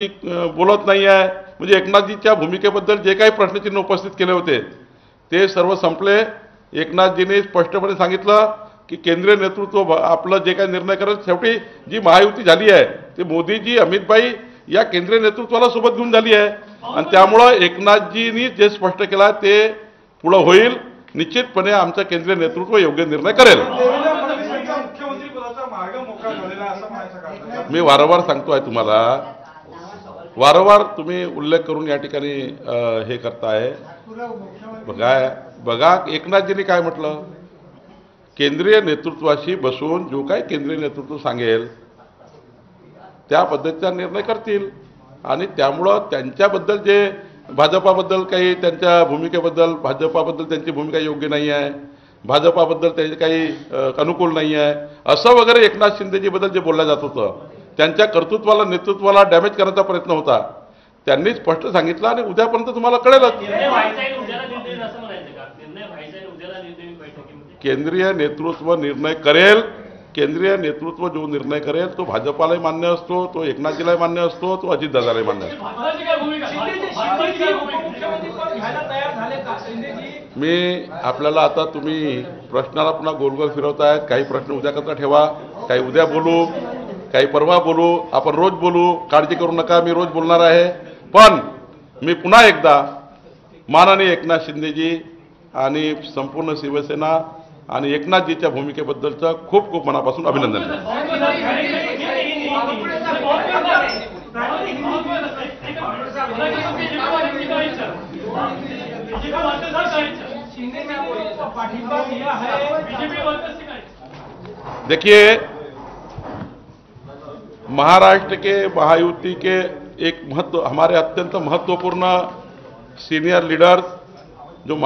बोलत नाही आहे। म्हणजे एकनाथजींच्या भूमिकेबद्दल जे काही प्रश्नचिन्ह उपस्थित केले होते ते सर्व संपले। एकनाथजींनी स्पष्टपणे सांगितलं की केंद्रीय नेतृत्व आपलं जे काही निर्णय करेल, शेवटी जी महायुती झाली आहे ते मोदीजी अमितभाई या केंद्रीय नेतृत्वाला सोबत घेऊन झाली आहे आणि त्यामुळे एकनाथजींनी जे स्पष्ट केलं ते पुढे होईल। निश्चितपणे आमचं केंद्रीय नेतृत्व योग्य निर्णय करेल। मी वारंवार सांगतोय तुम्हाला, वारंवार तुम्ही उल्लेख करून या ठिकाणी हे करताय। बघा एकनाथजींनी काय म्हटलं, केंद्रीय नेतृत्वाशी बसून जो काही केंद्रीय नेतृत्व सांगेल त्या पद्धतीचा निर्णय करतील आणि त्यामुळे त्यांच्याबद्दल जे भाजपाबद्दल काही त्यांच्या भूमिकेबद्दल भाजपाबद्दल त्यांची भूमिका योग्य नाही आहे, भाजपाबद्दल त्यांचे काही अनुकूल नाही आहे असं वगैरे एकनाथ शिंदेजीबद्दल जे बोललं जात होतं, त्यांच्या कर्तृत्वाला नेतृत्वाला डॅमेज करण्याचा प्रयत्न होता। त्यांनी स्पष्ट सांगितलं आणि उद्यापर्यंत तुम्हाला कळेलच। केंद्रीय नेतृत्व निर्णय करेल, केंद्रीय नेतृत्व जो निर्णय करेल तो भाजपालाही मान्य असतो, तो एकनाथजीलाही मान्य असतो, तो अजितदादालाही मान्य असतो। मी आपल्याला आता तुम्ही प्रश्नाला पुन्हा गोलगोल फिरवतायत। काही प्रश्न उद्याकरता ठेवा, काही उद्या बोलू, काही परवा बोलू, आपण रोज बोलू, काळजी करू नका, मी रोज बोलणार आहे। पण मी पुन्हा एकदा माननीय एकनाथ शिंदेजी आणि संपूर्ण शिवसेना आणि एकनाथजीच्या भूमिकेबद्दलचं खूप खूप मनापासून अभिनंदन करतो। देखिए, महाराष्ट्र के महायुति के एक हमारे अत्यंत महत्वपूर्ण सीनियर लीडर्स जो